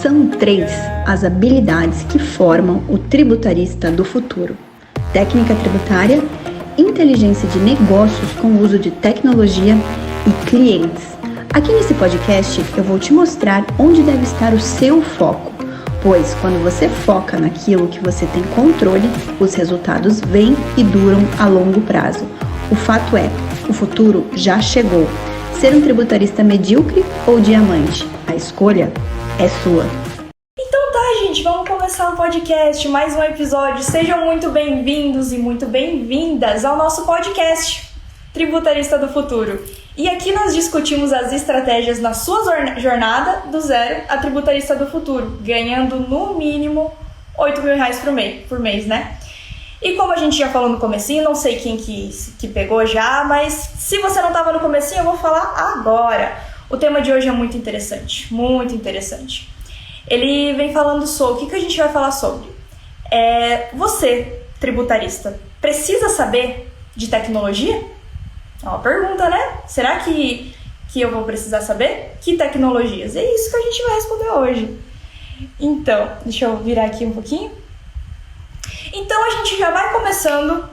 São 3 as habilidades que formam o tributarista do futuro: técnica tributária, inteligência de negócios com o uso de tecnologia e clientes. Aqui nesse podcast eu vou te mostrar onde deve estar o seu foco, pois quando você foca naquilo que você tem controle, os resultados vêm e duram a longo prazo. O fato é, o futuro já chegou. Ser um tributarista medíocre ou diamante? A escolha é sua. Então tá, gente, vamos começar o podcast, mais um episódio. Sejam muito bem-vindos e muito bem-vindas ao nosso podcast Tributarista do Futuro. E aqui nós discutimos as estratégias na sua jornada do zero a tributarista do futuro, ganhando no mínimo R$8.000 por mês, né? E como a gente já falou no comecinho, não sei quem que pegou já, mas se você não estava no comecinho, eu vou falar agora. O tema de hoje é muito interessante, muito interessante. Ele vem falando sobre... O que a gente vai falar sobre? Você, tributarista, precisa saber de tecnologia? É uma pergunta, né? Será que eu vou precisar saber? Que tecnologias? É isso que a gente vai responder hoje. Então, deixa eu virar aqui um pouquinho. Então, a gente já vai começando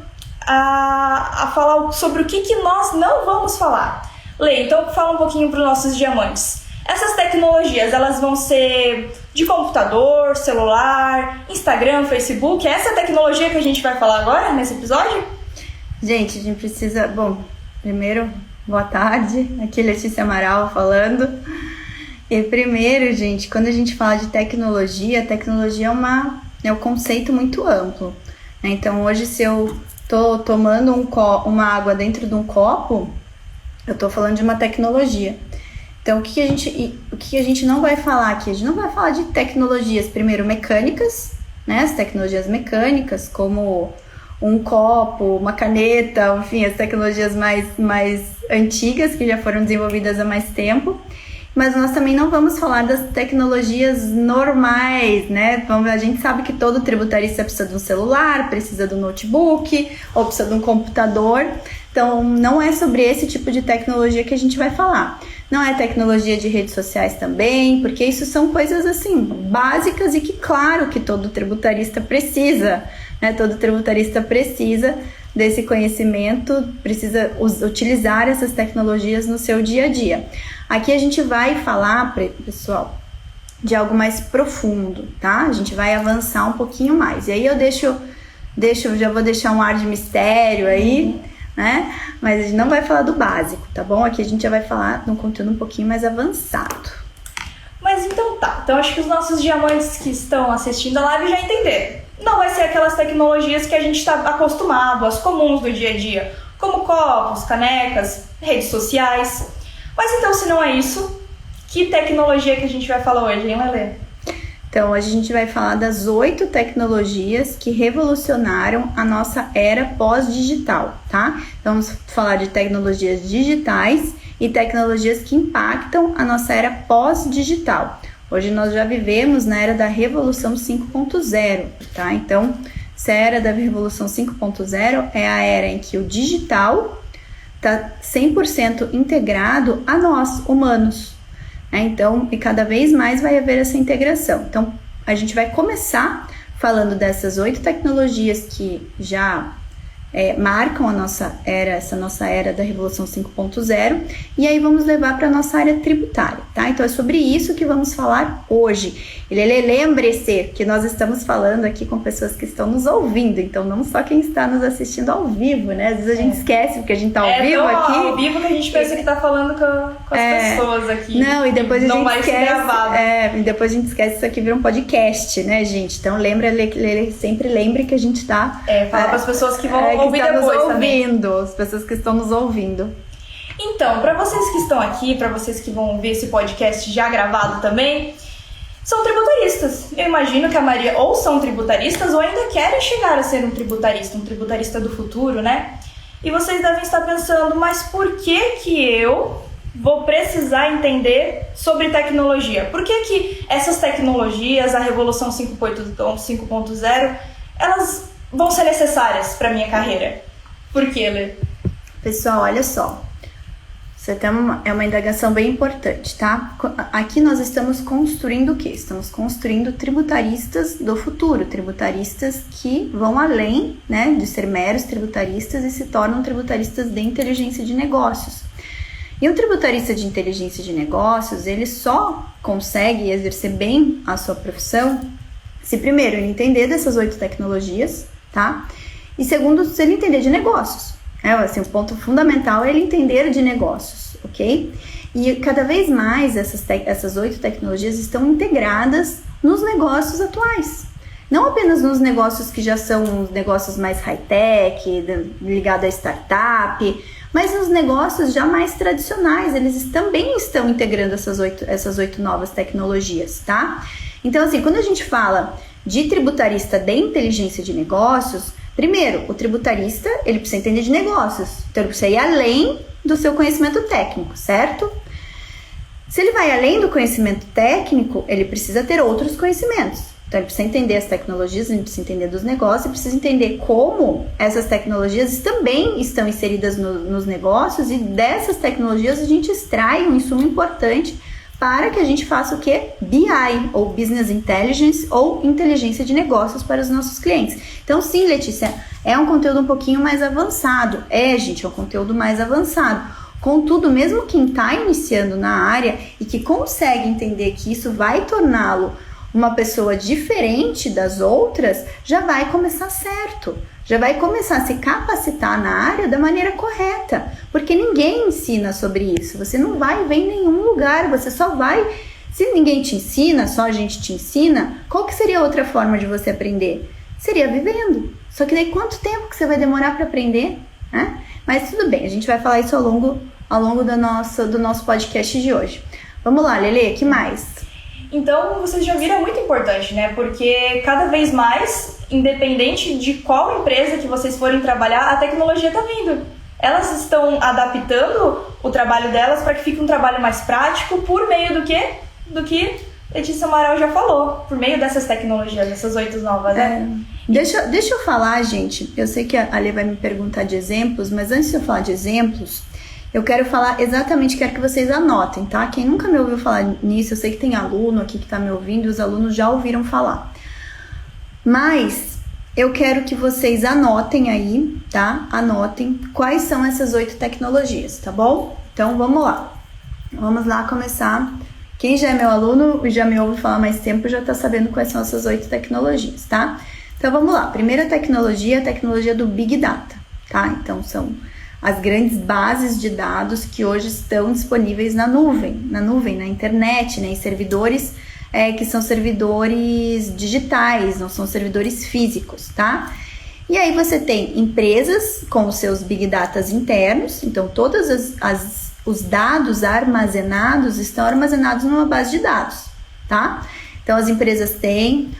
a falar sobre o que nós não vamos falar. Lê, então fala um pouquinho para os nossos diamantes. Essas tecnologias, elas vão ser de computador, celular, Instagram, Facebook. É essa tecnologia que a gente vai falar agora, nesse episódio? Gente, a gente precisa... Bom, primeiro, boa tarde. Aqui é Letícia Amaral falando. E primeiro, gente, quando a gente fala de tecnologia, tecnologia é um conceito muito amplo. Né? Então, hoje, se eu tô tomando uma água dentro de um copo, eu tô falando de uma tecnologia. Então, o que a gente não vai falar aqui? A gente não vai falar de tecnologias, primeiro, mecânicas, né? As tecnologias mecânicas, como um copo, uma caneta, enfim, as tecnologias mais antigas, que já foram desenvolvidas há mais tempo. Mas nós também não vamos falar das tecnologias normais, né? A gente sabe que todo tributarista precisa de um celular, precisa de um notebook, ou precisa de um computador. Então, não é sobre esse tipo de tecnologia que a gente vai falar. Não é tecnologia de redes sociais também, porque isso são coisas, assim, básicas e que, claro, que todo tributarista precisa, né? Todo tributarista precisa desse conhecimento, precisa utilizar essas tecnologias no seu dia a dia. Aqui a gente vai falar, pessoal, de algo mais profundo, tá? A gente vai avançar um pouquinho mais. E aí eu já vou deixar um ar de mistério aí, né? Mas a gente não vai falar do básico, tá bom? Aqui a gente já vai falar de um conteúdo um pouquinho mais avançado. Mas então tá. Então acho que os nossos diamantes que estão assistindo a live já entenderam. Não vai ser aquelas tecnologias que a gente está acostumado, as comuns do dia a dia, como copos, canecas, redes sociais. Mas então, se não é isso, que tecnologia que a gente vai falar hoje, hein, Lelê? Então, hoje a gente vai falar das 8 tecnologias que revolucionaram a nossa era pós-digital, tá? Então, vamos falar de tecnologias digitais e tecnologias que impactam a nossa era pós-digital. Hoje nós já vivemos na era da Revolução 5.0, tá? Então, essa era da Revolução 5.0 é a era em que o digital está 100% integrado a nós, humanos. Então, e cada vez mais vai haver essa integração. Então, a gente vai começar falando dessas 8 tecnologias que já marcam essa nossa era da Revolução 5.0, e aí vamos levar para a nossa área tributária, tá? Então, é sobre isso que vamos falar hoje. Lembre-se que nós estamos falando aqui com pessoas que estão nos ouvindo, então não só quem está nos assistindo ao vivo, né? Às vezes a gente esquece, porque a gente está ao vivo aqui. Ao vivo que a gente pensa que está falando com as pessoas aqui. Não, e depois a gente esquece. Gravado. E depois a gente esquece que isso aqui vira um podcast, né, gente? Então sempre lembre que a gente está... Fala para as pessoas que vão ouvir depois nos também. ouvindo, as pessoas que estão nos ouvindo. Então, para vocês que estão aqui, para vocês que vão ver esse podcast já gravado também, são tributaristas. Eu imagino que a maioria ou são tributaristas ou ainda querem chegar a ser um tributarista do futuro, né? E vocês devem estar pensando, mas por que eu vou precisar entender sobre tecnologia? Por que essas tecnologias, a Revolução 5.0, elas vão ser necessárias para minha carreira? Por quê, Lê? Pessoal, olha só. É uma indagação bem importante, tá? Aqui nós estamos construindo o quê? Estamos construindo tributaristas do futuro, tributaristas que vão além, né, de ser meros tributaristas e se tornam tributaristas de inteligência de negócios. E um tributarista de inteligência de negócios, ele só consegue exercer bem a sua profissão se primeiro ele entender dessas 8 tecnologias, tá? E segundo, se ele entender de negócios. Assim, o ponto fundamental é ele entender de negócios, ok? E cada vez mais essas 8 tecnologias estão integradas nos negócios atuais. Não apenas nos negócios que já são os negócios mais high-tech, ligados à startup, mas nos negócios já mais tradicionais, eles também estão integrando essas 8 novas tecnologias, tá? Então, assim, quando a gente fala de tributarista de inteligência de negócios, primeiro, o tributarista, ele precisa entender de negócios, então ele precisa ir além do seu conhecimento técnico, certo? Se ele vai além do conhecimento técnico, ele precisa ter outros conhecimentos. Então ele precisa entender as tecnologias, ele precisa entender dos negócios, ele precisa entender como essas tecnologias também estão inseridas nos negócios e dessas tecnologias a gente extrai um insumo importante para que a gente faça o quê? BI, ou Business Intelligence, ou inteligência de negócios para os nossos clientes. Então sim, Letícia, é um conteúdo um pouquinho mais avançado. Gente, é um conteúdo mais avançado. Contudo, mesmo quem está iniciando na área e que consegue entender que isso vai torná-lo uma pessoa diferente das outras, já vai começar certo. Já vai começar a se capacitar na área da maneira correta, porque ninguém ensina sobre isso, você não vai ver em nenhum lugar, você só vai, se ninguém te ensina, só a gente te ensina, qual que seria a outra forma de você aprender? Seria vivendo, só que daí quanto tempo que você vai demorar para aprender? Né? Mas tudo bem, a gente vai falar isso ao longo do nosso podcast de hoje. Vamos lá, Lelê, que mais? Então, vocês já viram, é muito importante, né? Porque cada vez mais, independente de qual empresa que vocês forem trabalhar, a tecnologia está vindo. Elas estão adaptando o trabalho delas para que fique um trabalho mais prático por meio do quê? Do que Letícia Amaral já falou, por meio dessas tecnologias, dessas 8 novas, né? Deixa eu falar, gente, eu sei que a Ale vai me perguntar de exemplos, mas antes de eu falar de exemplos, eu quero falar exatamente, quero que vocês anotem, tá? Quem nunca me ouviu falar nisso, eu sei que tem aluno aqui que tá me ouvindo, e os alunos já ouviram falar. Mas eu quero que vocês anotem aí, tá? Anotem quais são essas 8 tecnologias, tá bom? Então vamos lá. Vamos lá começar. Quem já é meu aluno e já me ouve falar mais tempo já tá sabendo quais são essas 8 tecnologias, tá? Então vamos lá. Primeira tecnologia, a tecnologia do Big Data, tá? Então são as grandes bases de dados que hoje estão disponíveis na nuvem, na internet, né, em servidores que são servidores digitais, não são servidores físicos, tá? E aí você tem empresas com os seus Big Datas internos, então todos os dados armazenados estão armazenados numa base de dados, tá? Então as empresas têm,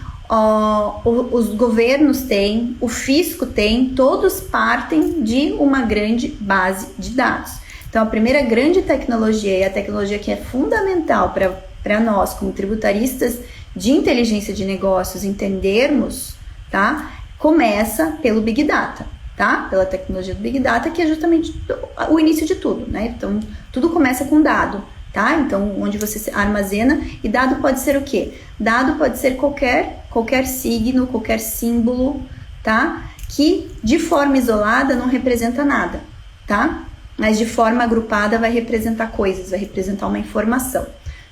os governos têm, o fisco tem, todos partem de uma grande base de dados. Então a primeira grande tecnologia e a tecnologia que é fundamental para nós como tributaristas de inteligência de negócios entendermos, tá? Começa pelo Big Data, tá? Pela tecnologia do Big Data, que é justamente o início de tudo, né? Então tudo começa com dado, tá? Então onde você armazena, e dado pode ser o quê? Dado pode ser qualquer signo, qualquer símbolo, tá? Que de forma isolada não representa nada, tá? Mas de forma agrupada vai representar coisas, vai representar uma informação,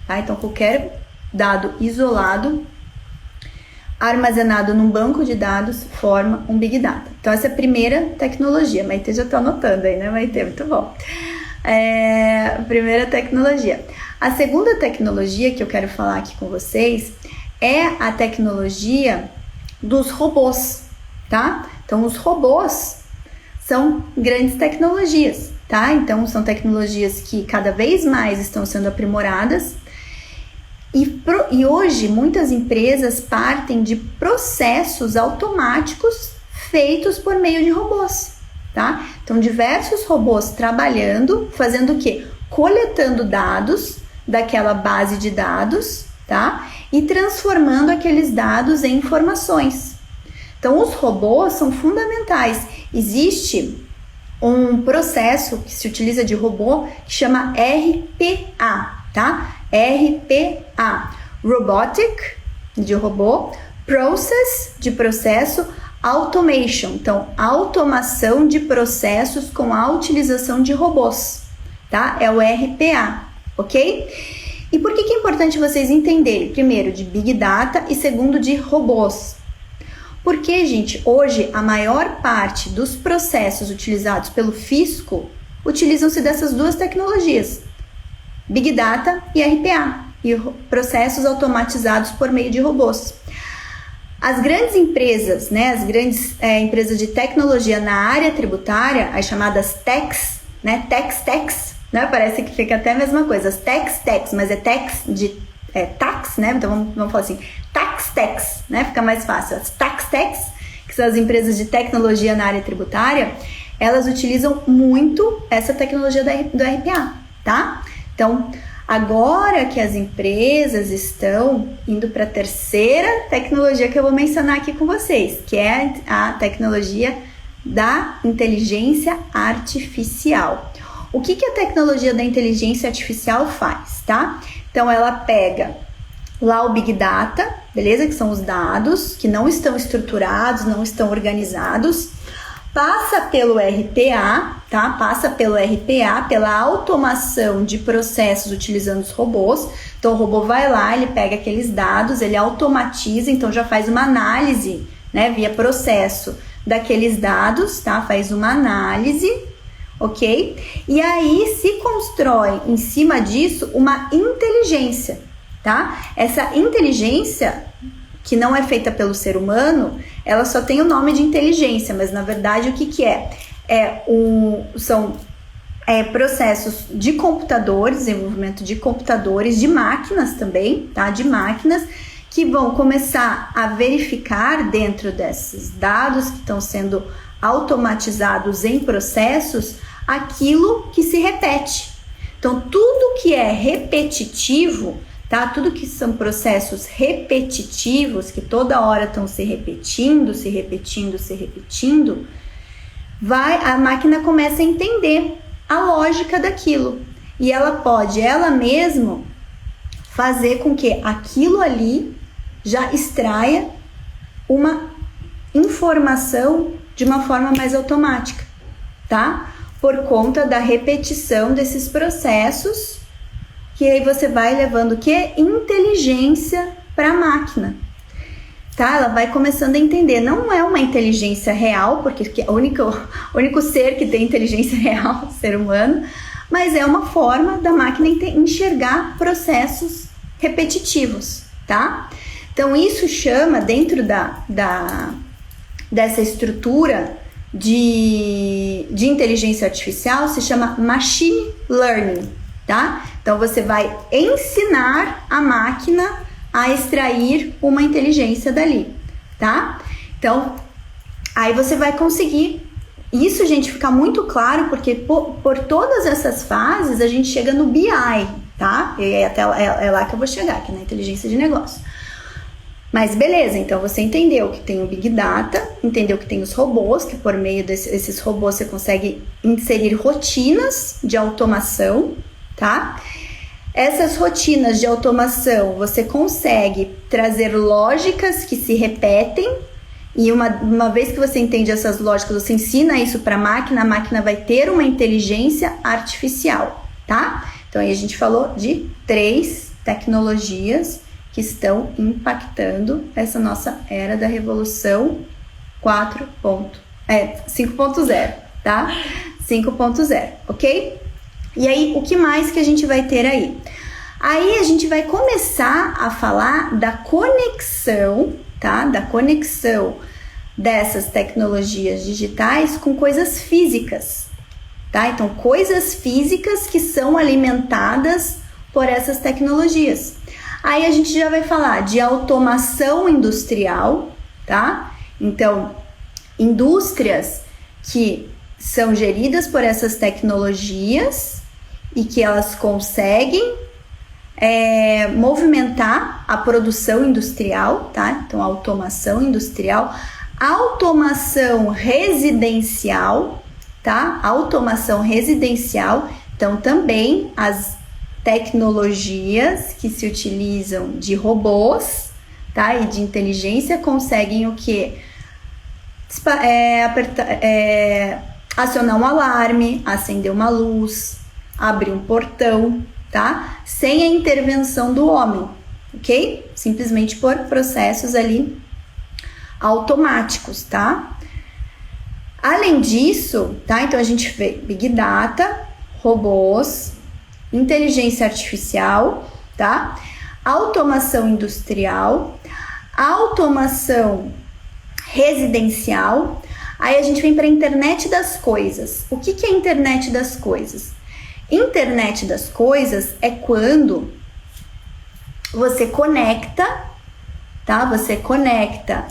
tá? Então qualquer dado isolado, armazenado num banco de dados, forma um Big Data. Então essa é a primeira tecnologia. Maite já tá anotando aí, né, Maite? Muito bom. A primeira tecnologia. A segunda tecnologia que eu quero falar aqui com vocês é a tecnologia dos robôs, tá? Então, os robôs são grandes tecnologias, tá? Então, são tecnologias que cada vez mais estão sendo aprimoradas e hoje muitas empresas partem de processos automáticos feitos por meio de robôs, tá? Então, diversos robôs trabalhando, fazendo o quê? Coletando dados daquela base de dados, tá? E transformando aqueles dados em informações. Então, os robôs são fundamentais. Existe um processo que se utiliza de robô que chama RPA, tá? RPA, Robotic, de robô, Process, de processo, Automation, então automação de processos com a utilização de robôs, tá? É o RPA, ok? E por que é importante vocês entenderem? Primeiro, de Big Data e segundo, de robôs. Porque, gente, hoje a maior parte dos processos utilizados pelo fisco utilizam-se dessas duas tecnologias, Big Data e RPA, e processos automatizados por meio de robôs. As grandes empresas, né, as grandes empresas de tecnologia na área tributária, as chamadas techs, né, techs, né, parece que fica até a mesma coisa, as techs, mas é techs de tax, né, então vamos falar assim, techs, né, fica mais fácil. As techs, que são as empresas de tecnologia na área tributária, elas utilizam muito essa tecnologia do RPA, tá? Então, agora que as empresas estão indo para a terceira tecnologia que eu vou mencionar aqui com vocês, que é a tecnologia da inteligência artificial. O que a tecnologia da inteligência artificial faz, tá? Então, ela pega lá o Big Data, beleza? Que são os dados que não estão estruturados, não estão organizados, passa pelo RPA, tá? Passa pelo RPA, pela automação de processos utilizando os robôs. Então, o robô vai lá, ele pega aqueles dados, ele automatiza, então já faz uma análise, né? Via processo daqueles dados, tá? Faz uma análise, ok? E aí se constrói em cima disso uma inteligência, tá? Essa inteligência, que não é feita pelo ser humano, ela só tem o nome de inteligência, mas na verdade o que é? São processos de computadores, desenvolvimento de computadores, de máquinas também, tá? De máquinas que vão começar a verificar dentro desses dados que estão sendo automatizados em processos, aquilo que se repete. Então, tudo que é repetitivo, tá? Tudo que são processos repetitivos, que toda hora estão se repetindo, a máquina começa a entender a lógica daquilo. E ela pode, ela mesma, fazer com que aquilo ali já extraia uma informação de uma forma mais automática, tá? Por conta da repetição desses processos, que aí você vai levando o quê? Inteligência para a máquina, tá? Ela vai começando a entender, não é uma inteligência real, porque é o único ser que tem inteligência real, o ser humano, mas é uma forma da máquina enxergar processos repetitivos, tá? Então, isso chama, dentro dessa estrutura de inteligência artificial, se chama Machine Learning, tá? Então, você vai ensinar a máquina a extrair uma inteligência dali, tá? Então, aí você vai conseguir. Isso, gente, fica muito claro, porque por todas essas fases, a gente chega no BI, tá? É lá que eu vou chegar, aqui na inteligência de negócio. Mas beleza, então você entendeu que tem o Big Data, entendeu que tem os robôs, que por meio desses robôs você consegue inserir rotinas de automação, tá? Essas rotinas de automação, você consegue trazer lógicas que se repetem, e uma vez que você entende essas lógicas, você ensina isso para a máquina vai ter uma inteligência artificial, tá? Então aí a gente falou de 3 tecnologias que estão impactando essa nossa era da revolução 5.0, tá? 5.0, ok? E aí, o que mais que a gente vai ter aí? Aí a gente vai começar a falar da conexão, tá? Da conexão dessas tecnologias digitais com coisas físicas, tá? Então, coisas físicas que são alimentadas por essas tecnologias. Aí a gente já vai falar de automação industrial, tá? Então, indústrias que são geridas por essas tecnologias e que elas conseguem movimentar a produção industrial, tá? Então, automação industrial, automação residencial, tá? Automação residencial. Então, também as tecnologias que se utilizam de robôs, tá? E de inteligência conseguem o quê? Acionar um alarme, acender uma luz, abrir um portão, tá? Sem a intervenção do homem, ok? Simplesmente por processos ali automáticos, tá? Além disso, tá? Então a gente vê Big Data, robôs, inteligência artificial, tá? Automação industrial, automação residencial. Aí a gente vem para a internet das coisas. O que é a internet das coisas? Internet das coisas é quando você conecta, tá? Você conecta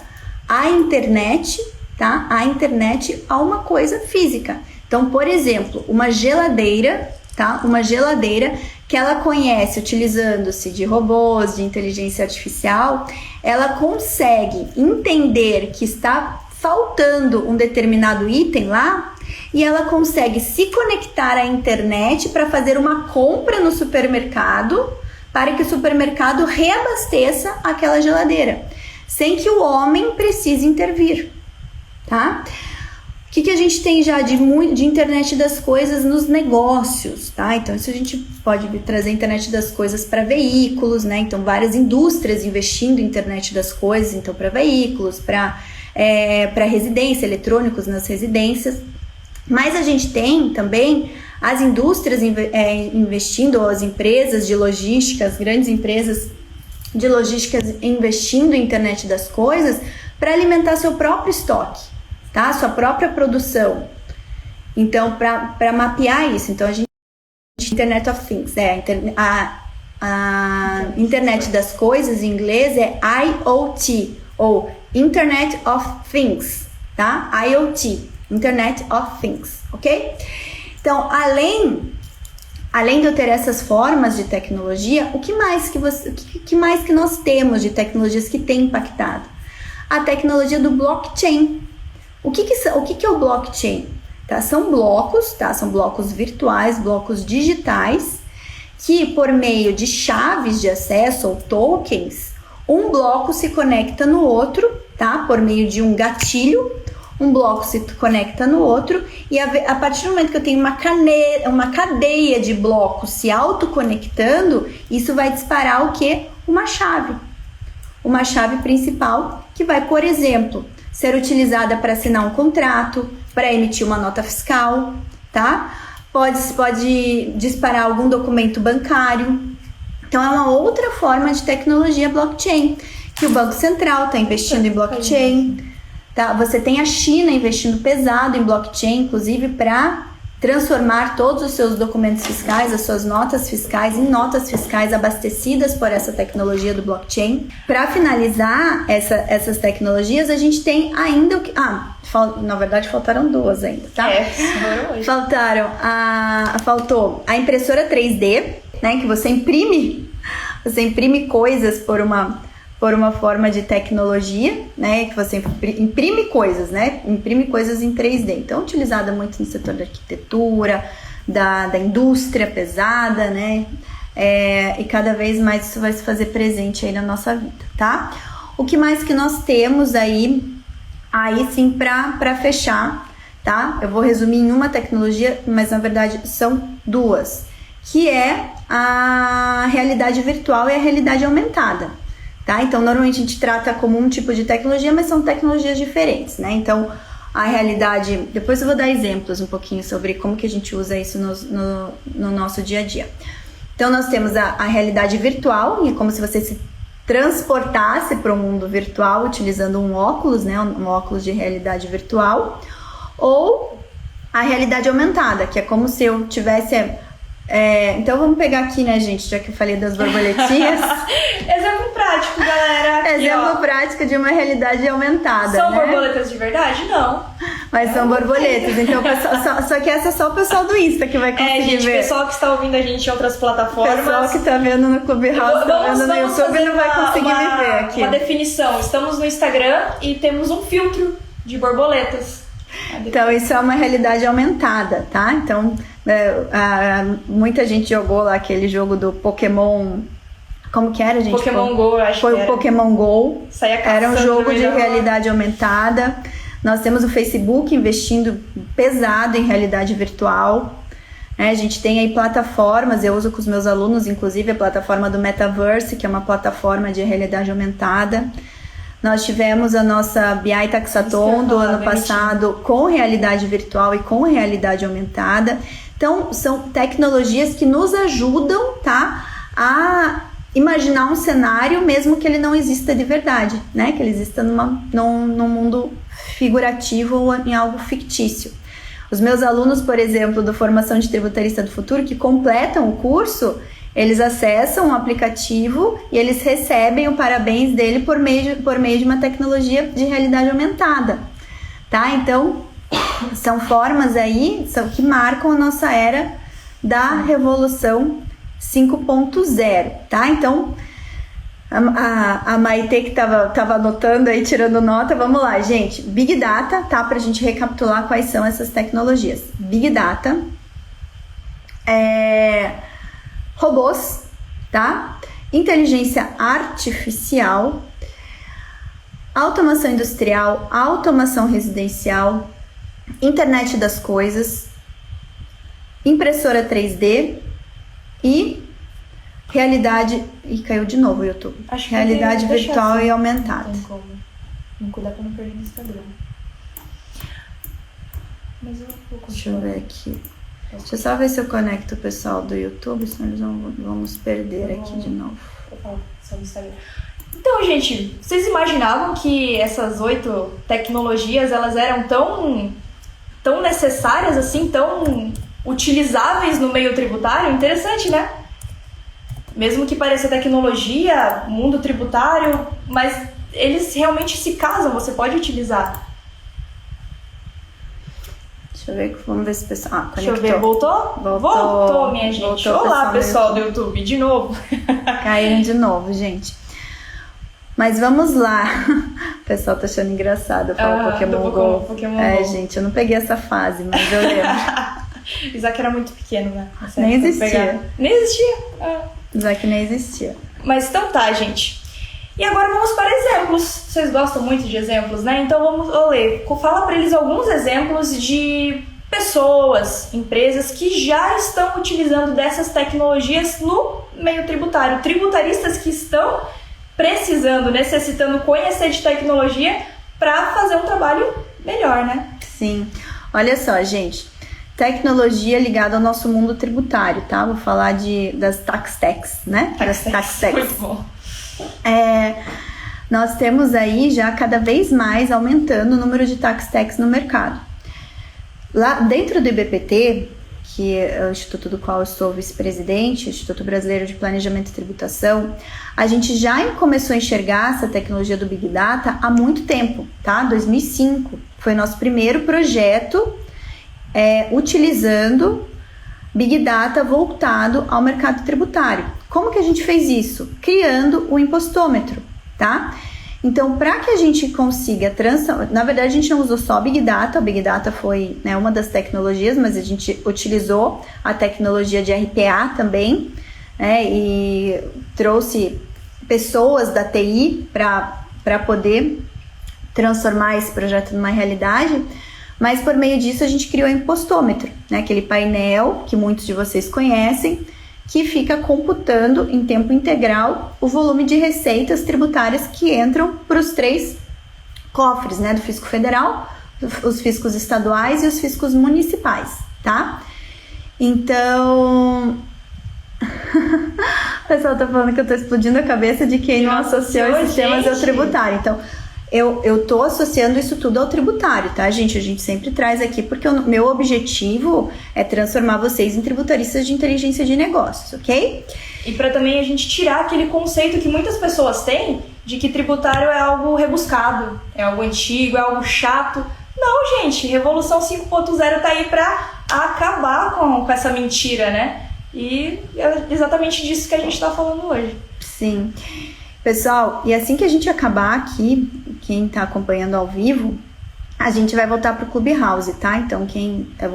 a internet, tá? A internet a uma coisa física. Então, por exemplo, uma geladeira, tá? Uma geladeira que ela conhece utilizando-se de robôs, de inteligência artificial, ela consegue entender que está faltando um determinado item lá e ela consegue se conectar à internet para fazer uma compra no supermercado para que o supermercado reabasteça aquela geladeira, sem que o homem precise intervir, tá? O que a gente tem já de internet das coisas nos negócios, tá? Então, isso a gente pode trazer internet das coisas para veículos, né? Então, várias indústrias investindo em internet das coisas, então, para veículos, para residência, eletrônicos nas residências. Mas a gente tem também as indústrias investindo, ou as empresas de logística, as grandes empresas de logística investindo em internet das coisas para alimentar seu próprio estoque, tá? Sua própria produção. Então, para mapear isso, então a gente Internet of Things, a internet das coisas em inglês é IoT, ou Internet of Things, tá? IoT, Internet of Things, ok? Então, além de eu ter essas formas de tecnologia, o que mais que nós temos de tecnologias que têm impactado? A tecnologia do blockchain. O que é o blockchain? Tá? São blocos, tá? São blocos virtuais, blocos digitais, que por meio de chaves de acesso ou tokens, um bloco se conecta no outro, tá? Por meio de um gatilho, um bloco se conecta no outro, e a partir do momento que eu tenho uma cadeia de blocos se autoconectando, isso vai disparar o quê? Uma chave. Uma chave principal que vai, por exemplo, ser utilizada para assinar um contrato, para emitir uma nota fiscal, tá? Pode disparar algum documento bancário. Então, é uma outra forma de tecnologia blockchain, que o Banco Central está investindo em blockchain, tá? Você tem a China investindo pesado em blockchain, inclusive para transformar todos os seus documentos fiscais, as suas notas fiscais, em notas fiscais abastecidas por essa tecnologia do blockchain. Para finalizar essas tecnologias, a gente tem ainda o que... na verdade, faltaram duas ainda, tá? Faltou a impressora 3D, né? Que você imprime coisas por uma forma de tecnologia, né? Que você imprime coisas, né? Imprime coisas em 3D. Então, utilizada muito no setor da arquitetura, da indústria pesada, né? E cada vez mais isso vai se fazer presente aí na nossa vida, tá? O que mais que nós temos aí sim, para fechar, tá? Eu vou resumir em uma tecnologia, mas na verdade são duas, que é a realidade virtual e a realidade aumentada, tá? Então, normalmente a gente trata como um tipo de tecnologia, mas são tecnologias diferentes, né? Então, a realidade... Depois eu vou dar exemplos um pouquinho sobre como que a gente usa isso no nosso dia a dia. Então, nós temos a realidade virtual, e é como se você se transportasse para o mundo virtual utilizando um óculos, né? Um óculos de realidade virtual. Ou a realidade aumentada, que é como se eu tivesse... então vamos pegar aqui, né, gente, já que eu falei das borboletinhas. Exemplo prático, galera. Aqui, exemplo prático de uma realidade aumentada. São, né? borboletas de verdade? Não. Mas são borboletas. Então, só que essa é só o pessoal do Insta que vai conseguir gente, ver. O pessoal que está ouvindo a gente em outras plataformas. O pessoal que está vendo no Clubhouse, tá vendo no YouTube, não vai conseguir me ver aqui. Uma definição. Estamos no Instagram e temos um filtro de borboletas. Então, isso é uma realidade aumentada, tá? Então, muita gente jogou lá aquele jogo do Pokémon. Como que era, gente? Pokémon Go, eu acho que foi era. o Pokémon Go. Era um jogo de realidade aumentada. Nós temos o Facebook investindo pesado em realidade virtual. A gente tem aí plataformas, eu uso com os meus alunos, inclusive a plataforma do Metaverse, que é uma plataforma de realidade aumentada. Nós tivemos a nossa BI Taxathon do ano passado com realidade virtual e com realidade aumentada. Então, são tecnologias que nos ajudam, tá, a imaginar um cenário mesmo que ele não exista de verdade, né? Que ele exista num mundo figurativo ou em algo fictício. Os meus alunos, por exemplo, do Formação de Tributarista do Futuro, que completam o curso, eles acessam um aplicativo e eles recebem o parabéns dele por meio de uma tecnologia de realidade aumentada, tá? Então, são formas aí que marcam a nossa era da Revolução 5.0, tá? Então, a Maite que tava anotando aí, tirando nota, vamos lá, gente. Big Data, tá? Pra gente recapitular quais são essas tecnologias. Big Data, robôs, tá? Inteligência artificial, automação industrial, automação residencial, internet das coisas, impressora 3D e realidade... E caiu de novo o YouTube. Acho que realidade virtual e aumentada. Não tem como. Não cuidar pra não perder no Instagram. Mas eu vou continuar. Deixa eu ver aqui. Deixa eu só ver se eu conecto o pessoal do YouTube, senão eles vão nos perder aqui de novo. Vou falar só no Instagram. Então, gente, vocês imaginavam que essas 8 tecnologias, elas eram tão necessárias, assim, tão utilizáveis no meio tributário? Interessante, né? Mesmo que pareça tecnologia, mundo tributário, mas eles realmente se casam, você pode utilizar. Deixa eu ver, vamos ver se o pessoal... conectou. Deixa eu ver, voltou? Voltou, minha gente. Voltou, olá, pessoal do YouTube, de novo. Caíram de novo, gente. Mas vamos lá. O pessoal tá achando engraçado eu falar Pokémon Go. Pokémon Go. Go. Gente, eu não peguei essa fase, mas eu lembro. Isaac era muito pequeno, né? Nem existia. Nem existia. Isaac nem existia. Mas então tá, gente. E agora vamos para exemplos. Vocês gostam muito de exemplos, né? Então vamos ler. Fala para eles alguns exemplos de pessoas, empresas que já estão utilizando dessas tecnologias no meio tributário. Tributaristas que estão precisando, necessitando conhecer de tecnologia para fazer um trabalho melhor, né? Sim. Olha só, gente. Tecnologia ligada ao nosso mundo tributário, tá? Vou falar das tax techs, né? Das tax techs. Muito bom. Nós temos aí já cada vez mais aumentando o número de tax techs no mercado. Lá dentro do IBPT, que é o instituto do qual eu sou vice-presidente, o Instituto Brasileiro de Planejamento e Tributação, a gente já começou a enxergar essa tecnologia do Big Data há muito tempo, tá? 2005 foi nosso primeiro projeto utilizando Big Data voltado ao mercado tributário. Como que a gente fez isso? Criando o impostômetro, tá? Então, para que a gente consiga na verdade, a gente não usou só Big Data, o Big Data foi, né, uma das tecnologias, mas a gente utilizou a tecnologia de RPA também, né, e trouxe pessoas da TI para poder transformar esse projeto numa realidade, mas por meio disso a gente criou o impostômetro, né, aquele painel que muitos de vocês conhecem, que fica computando em tempo integral o volume de receitas tributárias que entram para os 3 cofres, né, do Fisco Federal, os fiscos estaduais e os fiscos municipais, tá? Então, o pessoal tá falando que eu tô explodindo a cabeça de quem não associou esses sistemas ao tributário. Então, eu tô associando isso tudo ao tributário, tá, gente? A gente sempre traz aqui, porque o meu objetivo é transformar vocês em tributaristas de inteligência de negócios, ok? E para também a gente tirar aquele conceito que muitas pessoas têm de que tributário é algo rebuscado, é algo antigo, é algo chato. Não, gente, Revolução 5.0 tá aí para acabar com essa mentira, né? E é exatamente disso que a gente tá falando hoje. Sim. Pessoal, e assim que a gente acabar aqui, quem está acompanhando ao vivo, a gente vai voltar pro Clubhouse, tá? Então,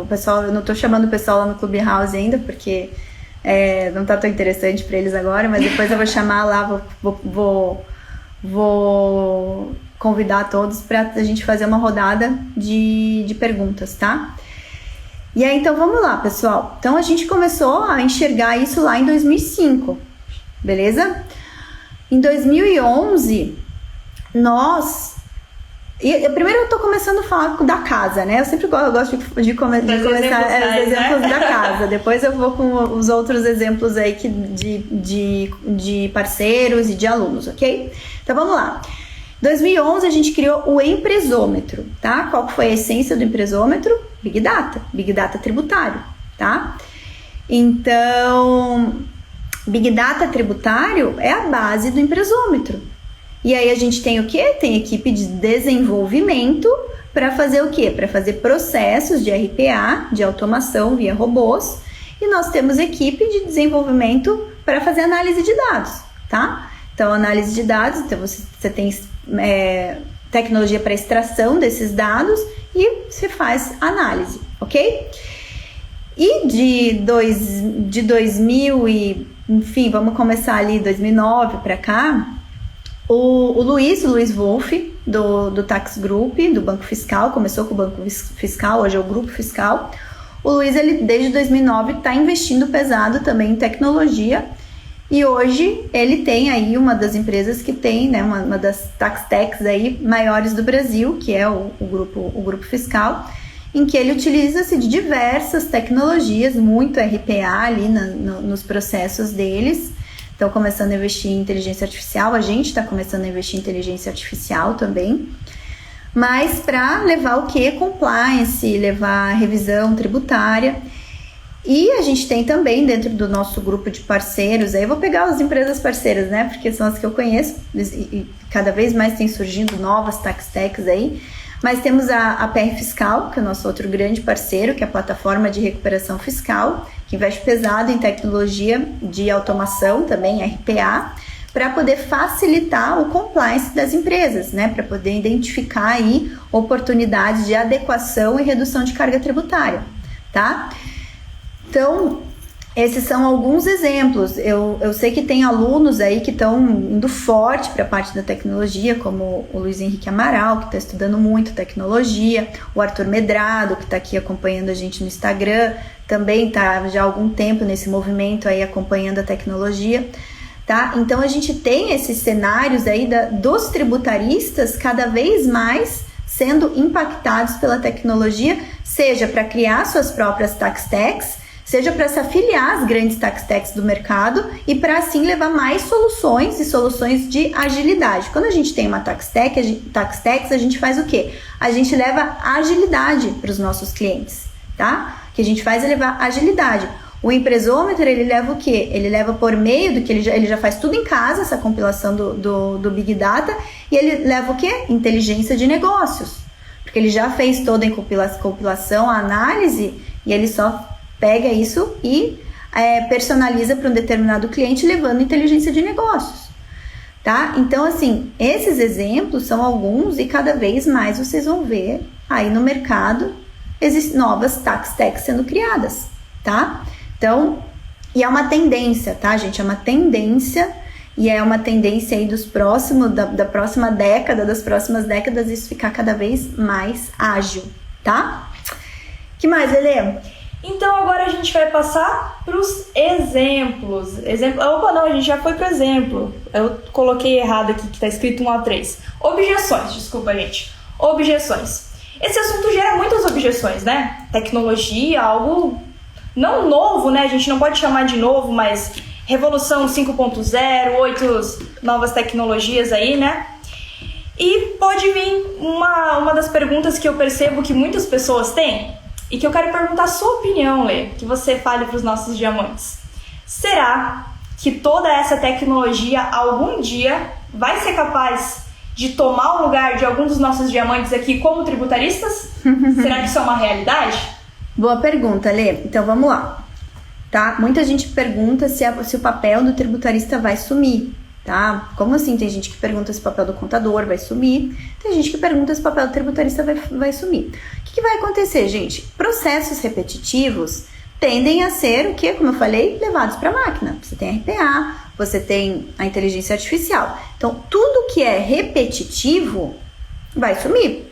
o pessoal, eu não tô chamando o pessoal lá no Clubhouse ainda, porque não tá tão interessante para eles agora, mas depois eu vou chamar lá, vou convidar todos para a gente fazer uma rodada de perguntas, tá? E aí, então, vamos lá, pessoal. Então, a gente começou a enxergar isso lá em 2005, beleza? Em 2011, primeiro eu tô começando a falar da casa, né? Eu sempre gosto de começar os exemplos da casa. Depois eu vou com os outros exemplos aí de parceiros e de alunos, ok? Então vamos lá. Em 2011 a gente criou o empresômetro, tá? Qual foi a essência do empresômetro? Big Data tributário, tá? Então, Big Data tributário é a base do empresômetro. E aí a gente tem o quê? Tem equipe de desenvolvimento para fazer o quê? Para fazer processos de RPA, de automação via robôs. E nós temos equipe de desenvolvimento para fazer análise de dados, tá? Então, análise de dados, então você tem tecnologia para extração desses dados e você faz análise, ok? E de 2000 e, enfim, vamos começar ali 2009 para cá, o Luiz Wolff, do Tax Group, do Banco Fiscal, começou com o Banco Fiscal, hoje é o Grupo Fiscal. O Luiz, ele desde 2009 está investindo pesado também em tecnologia e hoje ele tem aí uma das empresas que tem, né, uma das tax techs aí maiores do Brasil, que é o Grupo Fiscal, em que ele utiliza-se de diversas tecnologias, muito RPA ali nos processos deles. Estão começando a investir em inteligência artificial, a gente está começando a investir em inteligência artificial também, mas para levar o que? Compliance, levar revisão tributária. E a gente tem também dentro do nosso grupo de parceiros, aí eu vou pegar as empresas parceiras, né, porque são as que eu conheço, e cada vez mais tem surgindo novas tax techs aí, mas temos a PR Fiscal, que é o nosso outro grande parceiro, que é a plataforma de recuperação fiscal, que investe pesado em tecnologia de automação, também RPA, para poder facilitar o compliance das empresas, né? Para poder identificar aí oportunidades de adequação e redução de carga tributária, tá? Então, esses são alguns exemplos. Eu sei que tem alunos aí que estão indo forte para a parte da tecnologia, como o Luiz Henrique Amaral, que está estudando muito tecnologia, o Arthur Medrado, que está aqui acompanhando a gente no Instagram, também está já há algum tempo nesse movimento aí acompanhando a tecnologia, tá? Então a gente tem esses cenários aí dos tributaristas cada vez mais sendo impactados pela tecnologia, seja para criar suas próprias tax techs, seja para se afiliar às grandes tax techs do mercado e para assim levar mais soluções e soluções de agilidade. Quando a gente tem uma tax techs, a gente faz o quê? A gente leva agilidade para os nossos clientes, tá? O que a gente faz é levar agilidade. O empresômetro, ele leva o quê? Ele leva por meio do que ele já faz tudo em casa, essa compilação do Big Data, e ele leva o quê? Inteligência de negócios. Porque ele já fez toda a compilação, a análise, e ele só pega isso e personaliza para um determinado cliente, levando inteligência de negócios, tá? Então, assim, esses exemplos são alguns e cada vez mais vocês vão ver aí no mercado existem novas tax techs sendo criadas, tá? Então, e é uma tendência, tá, gente? É uma tendência e é uma tendência aí da próxima década, das próximas décadas, isso ficar cada vez mais ágil, tá? Que mais, Lelê? Então agora a gente vai passar para os exemplos. Opa, não, a gente já foi para o exemplo. Eu coloquei errado aqui, que está escrito 1 a 3. Objeções, desculpa, gente. Objeções. Esse assunto gera muitas objeções, né? Tecnologia, algo não novo, né? A gente não pode chamar de novo, mas revolução 5.0, 8 novas tecnologias aí, né? E pode vir uma das perguntas que eu percebo que muitas pessoas têm, e que eu quero perguntar a sua opinião, Lê, que você fale para os nossos diamantes. Será que toda essa tecnologia algum dia vai ser capaz de tomar o lugar de algum dos nossos diamantes aqui como tributaristas? Será que isso é uma realidade? Boa pergunta, Lê. Então vamos lá. Tá? Muita gente pergunta se o papel do tributarista vai sumir. tá? Como assim? Tem gente que pergunta se o papel do contador vai sumir, tem gente que pergunta se o papel do tributarista vai sumir. O que vai acontecer, gente? Processos repetitivos tendem a ser o que, como eu falei, levados para a máquina. Você tem RPA, você tem a inteligência artificial. Então, tudo que é repetitivo vai sumir.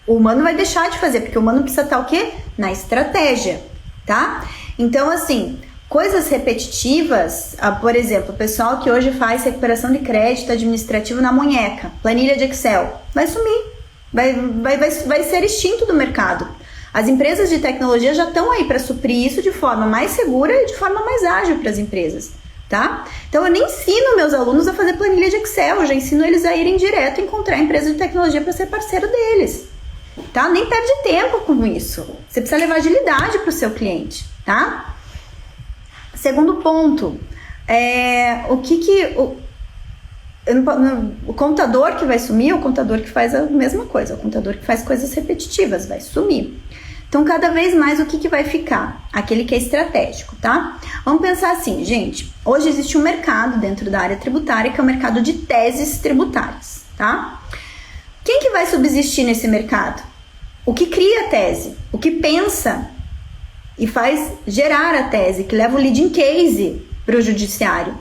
O humano vai deixar de fazer, porque o humano precisa estar o quê? Na estratégia, tá? Então, assim, coisas repetitivas, por exemplo, o pessoal que hoje faz recuperação de crédito administrativo na munheca, planilha de Excel, vai sumir, vai ser extinto do mercado. As empresas de tecnologia já estão aí para suprir isso de forma mais segura e de forma mais ágil para as empresas, tá? Então eu nem ensino meus alunos a fazer planilha de Excel, eu já ensino eles a irem direto encontrar a empresa de tecnologia para ser parceiro deles, tá? Nem perde tempo com isso. Você precisa levar agilidade para o seu cliente, tá? Segundo ponto, o contador que vai sumir é o contador que faz a mesma coisa, o contador que faz coisas repetitivas vai sumir. Então, cada vez mais, o que vai ficar? Aquele que é estratégico, tá? Vamos pensar assim, gente, hoje existe um mercado dentro da área tributária que é o mercado de teses tributárias, tá? Quem que vai subsistir nesse mercado? O que cria a tese, o que pensa e faz gerar a tese, que leva o leading case para o judiciário.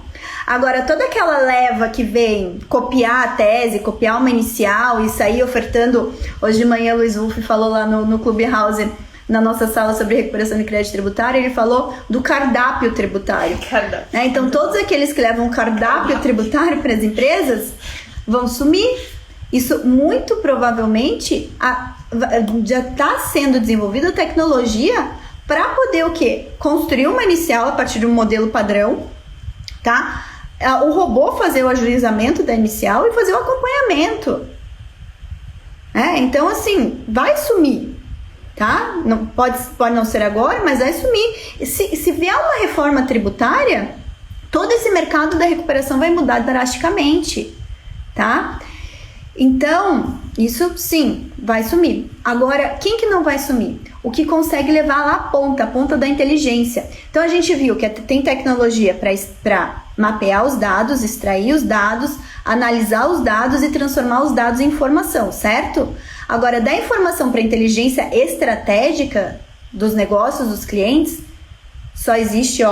Agora, toda aquela leva que vem copiar a tese, copiar uma inicial e sair ofertando... Hoje de manhã o Luiz Wolff falou lá no Clubhouse, na nossa sala sobre recuperação de crédito tributário, ele falou do cardápio tributário. Então, todos aqueles que levam cardápio tributário para as empresas vão sumir. Isso muito provavelmente já está sendo desenvolvida tecnologia para poder o quê? Construir uma inicial a partir de um modelo padrão, tá? O robô fazer o ajuizamento da inicial e fazer o acompanhamento. Então, assim, vai sumir, tá? Não, pode não ser agora, mas vai sumir. Se vier uma reforma tributária, todo esse mercado da recuperação vai mudar drasticamente, tá? Então, isso sim, vai sumir. Agora, quem que não vai sumir? O que consegue levar lá a ponta da inteligência. Então, a gente viu que tem tecnologia para mapear os dados, extrair os dados, analisar os dados e transformar os dados em informação, certo? Agora, da informação para inteligência estratégica dos negócios dos clientes, só existe,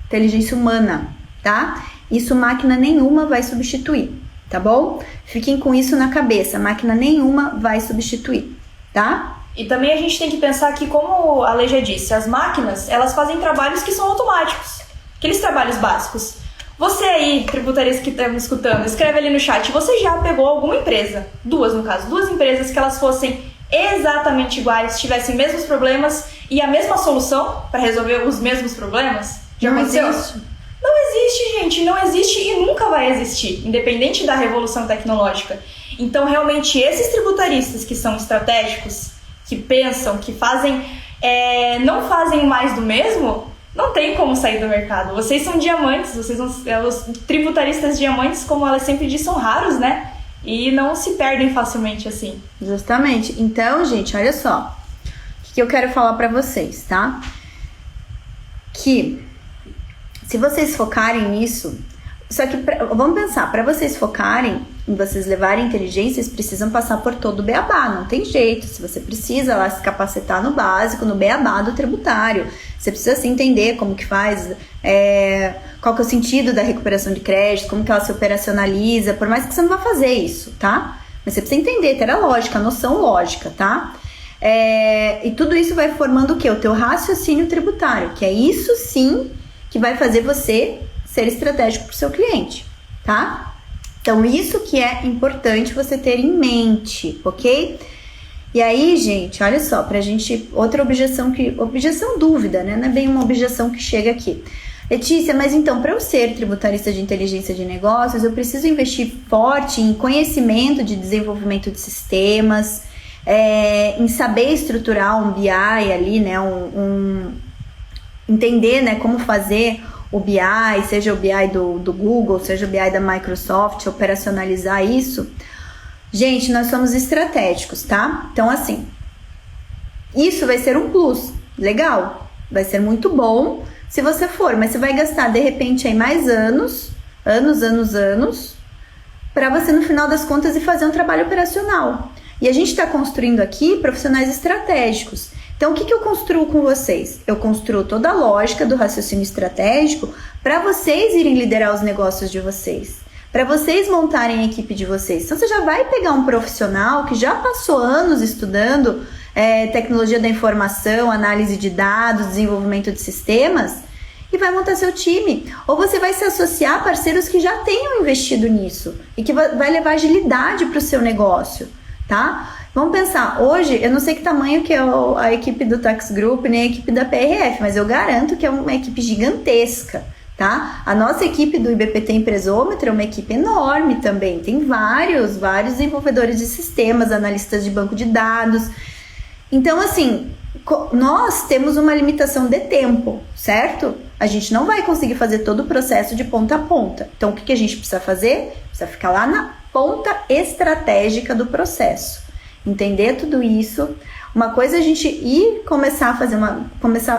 inteligência humana, tá? Isso máquina nenhuma vai substituir, tá bom? Fiquem com isso na cabeça, máquina nenhuma vai substituir, tá? E também a gente tem que pensar que, como a Lei já disse, as máquinas, elas fazem trabalhos que são automáticos, aqueles trabalhos básicos. Você aí, tributarista que está me escutando, escreve ali no chat, você já pegou alguma empresa, duas empresas que elas fossem exatamente iguais, tivessem mesmos problemas e a mesma solução para resolver os mesmos problemas? Já aconteceu? Não existe, gente, não existe e nunca vai existir, independente da revolução tecnológica. Então, realmente, esses tributaristas que são estratégicos, que pensam, que fazem, não fazem mais do mesmo, não tem como sair do mercado. Vocês são diamantes, os tributaristas diamantes, como ela sempre diz, são raros, né? E não se perdem facilmente assim. Justamente. Então, gente, olha só. O que eu quero falar pra vocês, tá? Que se vocês focarem nisso... Só que, vamos pensar, para vocês focarem em vocês levarem inteligência, vocês precisam passar por todo o beabá, não tem jeito. Se você precisa lá se capacitar no básico, no beabá do tributário, você precisa assim, entender como que faz, qual que é o sentido da recuperação de crédito, como que ela se operacionaliza, por mais que você não vá fazer isso, tá? Mas você precisa entender, ter a lógica, a noção lógica, tá? E tudo isso vai formando o quê? O teu raciocínio tributário, que é isso sim que vai fazer você ser estratégico para o seu cliente, tá? Então, isso que é importante você ter em mente, ok? E aí, gente, olha só, pra gente, outra objeção dúvida, né? Não é bem uma objeção que chega aqui. Letícia, mas então, para eu ser tributarista de inteligência de negócios, eu preciso investir forte em conhecimento de desenvolvimento de sistemas, em saber estruturar um BI ali, né? Entender, né, como fazer o BI, seja o BI do Google, seja o BI da Microsoft, operacionalizar isso. Gente, nós somos estratégicos, tá? Então, assim, isso vai ser um plus, legal, vai ser muito bom se você for, mas você vai gastar, de repente, aí mais anos anos, para você no final das contas ir fazer um trabalho operacional. E a gente está construindo aqui profissionais estratégicos. Então, o que eu construo com vocês? Eu construo toda a lógica do raciocínio estratégico para vocês irem liderar os negócios de vocês, para vocês montarem a equipe de vocês. Então, você já vai pegar um profissional que já passou anos estudando tecnologia da informação, análise de dados, desenvolvimento de sistemas, e vai montar seu time. Ou você vai se associar a parceiros que já tenham investido nisso e que vai levar agilidade para o seu negócio, tá? Vamos pensar, hoje, eu não sei que tamanho que é a equipe do Tax Group, nem a equipe da PRF, mas eu garanto que é uma equipe gigantesca, tá? A nossa equipe do IBPT Empresômetro é uma equipe enorme também, tem vários desenvolvedores de sistemas, analistas de banco de dados. Então, assim, nós temos uma limitação de tempo, certo? A gente não vai conseguir fazer todo o processo de ponta a ponta. Então, o que a gente precisa fazer? Precisa ficar lá na ponta estratégica do processo. Entender tudo isso. Uma coisa é a gente ir começar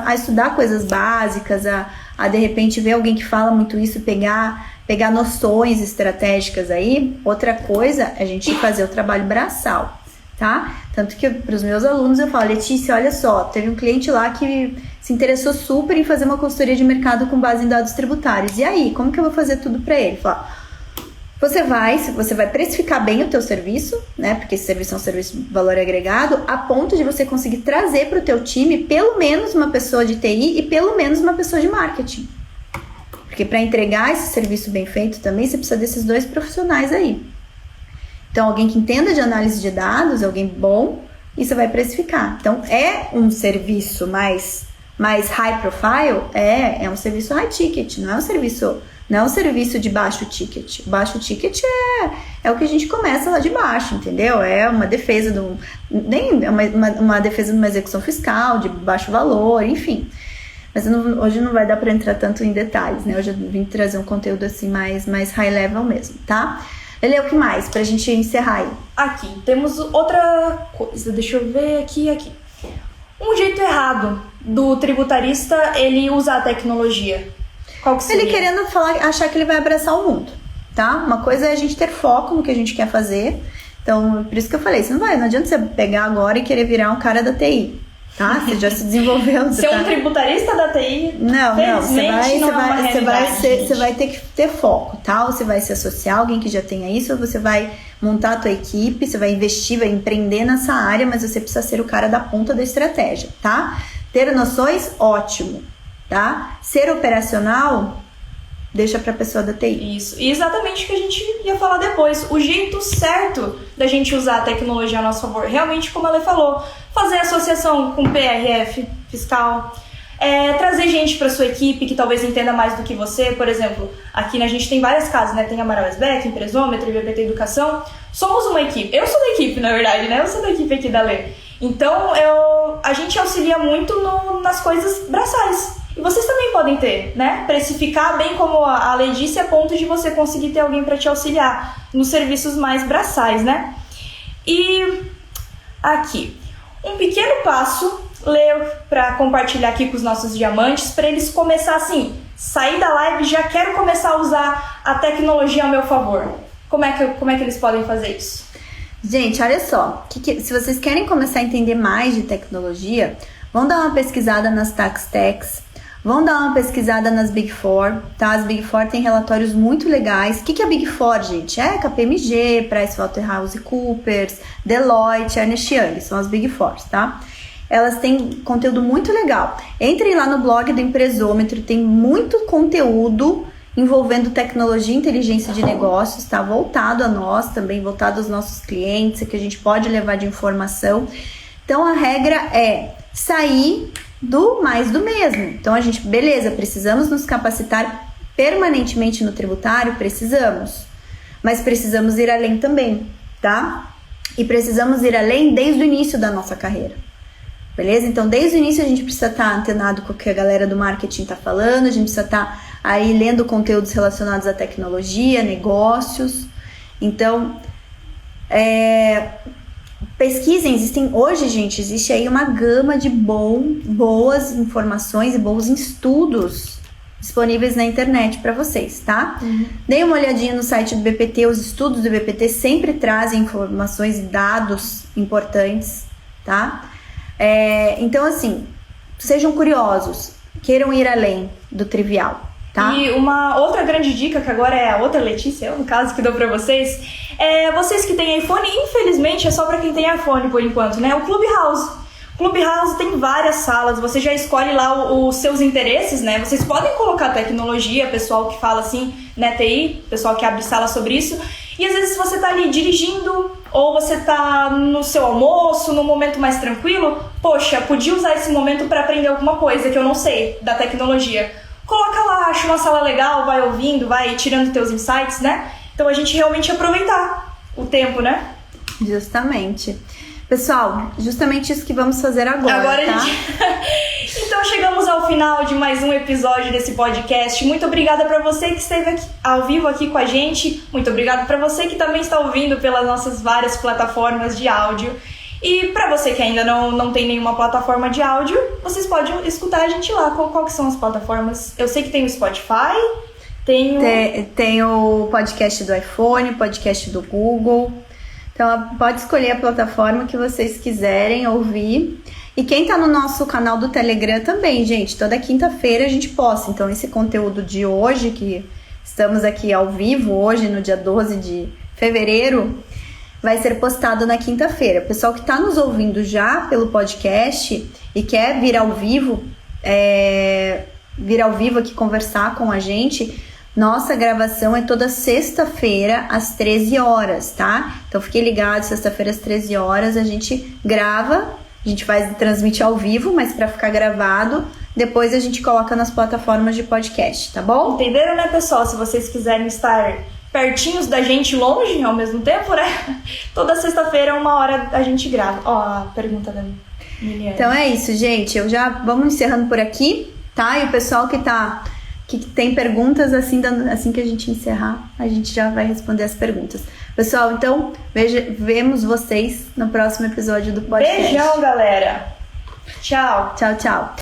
a estudar coisas básicas, a de repente ver alguém que fala muito isso, pegar noções estratégicas aí. Outra coisa é a gente fazer o trabalho braçal, tá? Tanto que para os meus alunos eu falo, Letícia, olha só, teve um cliente lá que se interessou super em fazer uma consultoria de mercado com base em dados tributários. E aí, como que eu vou fazer tudo para ele? Fala, você vai precificar bem o teu serviço, né? Porque esse serviço é um serviço de valor agregado, a ponto de você conseguir trazer para o teu time pelo menos uma pessoa de TI e pelo menos uma pessoa de marketing. Porque para entregar esse serviço bem feito também, você precisa desses dois profissionais aí. Então, alguém que entenda de análise de dados, alguém bom, e você vai precificar. Então, é um serviço mais high profile? É um serviço high ticket, não é um serviço de baixo ticket. O baixo ticket é o que a gente começa lá de baixo, entendeu? É uma defesa uma defesa de uma execução fiscal de baixo valor, enfim. Mas hoje não vai dar para entrar tanto em detalhes, né? Hoje eu vim trazer um conteúdo assim mais high level mesmo, tá? Lele, o que mais? Pra gente encerrar aí. Aqui, temos outra coisa. Deixa eu ver aqui. Um jeito errado do tributarista, ele usar a tecnologia. Qual que seria? Ele querendo achar que ele vai abraçar o mundo, tá? Uma coisa é a gente ter foco no que a gente quer fazer. Então, por isso que eu falei, não adianta você pegar agora e querer virar um cara da TI, tá? Você já se desenvolveu. Ser um tributarista da TI, não, você vai ter que ter foco, tá? Ou você vai se associar a alguém que já tenha isso, ou você vai montar a tua equipe, você vai investir, vai empreender nessa área, mas você precisa ser o cara da ponta da estratégia, tá? Ter noções, ótimo, tá? Ser operacional, deixa pra pessoa da TI. Isso, e exatamente o que a gente ia falar depois. O jeito certo da gente usar a tecnologia a nosso favor, realmente como ela falou, fazer associação com PRF fiscal, trazer gente para sua equipe que talvez entenda mais do que você. Por exemplo, aqui a gente tem várias casas, né? Tem Amaral Esbeck, Empresômetro, IBPT Educação. Somos uma equipe. Eu sou da equipe, na verdade, né? Eu sou da equipe aqui da Lê. Então, a gente auxilia muito nas coisas braçais. E vocês também podem ter, né? Precificar bem como a Lê disse, a ponto de você conseguir ter alguém para te auxiliar nos serviços mais braçais, né? E aqui, um pequeno passo, Lê, para compartilhar aqui com os nossos diamantes, para eles começar assim, sair da live e já quero começar a usar a tecnologia ao meu favor. Como é que eles podem fazer isso? Gente, olha só, se vocês querem começar a entender mais de tecnologia, vão dar uma pesquisada nas Tax Techs, vão dar uma pesquisada nas Big Four, tá? As Big Four têm relatórios muito legais. O que é Big Four, gente? É KPMG, PricewaterhouseCoopers, Deloitte, Ernst Young, são as Big Four, tá? Elas têm conteúdo muito legal. Entrem lá no blog do Empresômetro, tem muito conteúdo envolvendo tecnologia e inteligência de negócios, tá? Voltado a nós também, voltado aos nossos clientes, que a gente pode levar de informação. Então, a regra é sair do mais do mesmo. Então, a gente, beleza, precisamos nos capacitar permanentemente no tributário? Precisamos. Mas precisamos ir além também, tá? E precisamos ir além desde o início da nossa carreira. Beleza? Então, desde o início a gente precisa estar antenado com o que a galera do marketing está falando, a gente precisa estar aí lendo conteúdos relacionados à tecnologia, negócios. Então, pesquisem, hoje, gente, existe aí uma gama de boas informações e bons estudos disponíveis na internet para vocês, tá? Deem uma olhadinha no site do BPT, os estudos do BPT sempre trazem informações e dados importantes, tá? Então, assim, sejam curiosos, queiram ir além do trivial, tá? E uma outra grande dica, que agora é a outra Letícia, eu no caso, que dou pra vocês, vocês que têm iPhone, infelizmente é só pra quem tem iPhone por enquanto, né? O Clubhouse. Clubhouse tem várias salas, você já escolhe lá os seus interesses, né? Vocês podem colocar tecnologia, pessoal que fala assim, né, TI, pessoal que abre sala sobre isso. E às vezes você tá ali dirigindo, ou você tá no seu almoço, num momento mais tranquilo, poxa, podia usar esse momento para aprender alguma coisa que eu não sei da tecnologia. Coloca lá, acha uma sala legal, vai ouvindo, vai tirando teus insights, né? Então a gente realmente aproveitar o tempo, né? Justamente. Pessoal, justamente isso que vamos fazer agora, tá? Então chegamos ao final de mais um episódio desse podcast. Muito obrigada para você que esteve aqui, ao vivo aqui com a gente. Muito obrigada para você que também está ouvindo pelas nossas várias plataformas de áudio. E para você que ainda não tem nenhuma plataforma de áudio, vocês podem escutar a gente lá. Qual que são as plataformas? Eu sei que tem o Spotify, tem o podcast do iPhone, podcast do Google. Então, pode escolher a plataforma que vocês quiserem ouvir. E quem tá no nosso canal do Telegram também, gente. Toda quinta-feira a gente posta. Então, esse conteúdo de hoje, que estamos aqui ao vivo hoje, no dia 12 de fevereiro, vai ser postado na quinta-feira. O pessoal que tá nos ouvindo já pelo podcast e quer vir ao vivo aqui conversar com a gente, nossa gravação é toda sexta-feira às 13 horas, tá? Então fiquem ligados, sexta-feira às 13 horas a gente grava, a gente vai transmitir ao vivo, mas para ficar gravado, depois a gente coloca nas plataformas de podcast, tá bom? Entenderam, né, pessoal? Se vocês quiserem estar pertinhos da gente, longe ao mesmo tempo, né? Toda sexta-feira, 1h a gente grava. Ó, a pergunta da Miliane. Então é isso, gente. Vamos encerrando por aqui, tá? E o pessoal que tem perguntas, assim que a gente encerrar, a gente já vai responder as perguntas. Pessoal, então, vemos vocês no próximo episódio do podcast. Beijão, galera! Tchau! Tchau, tchau!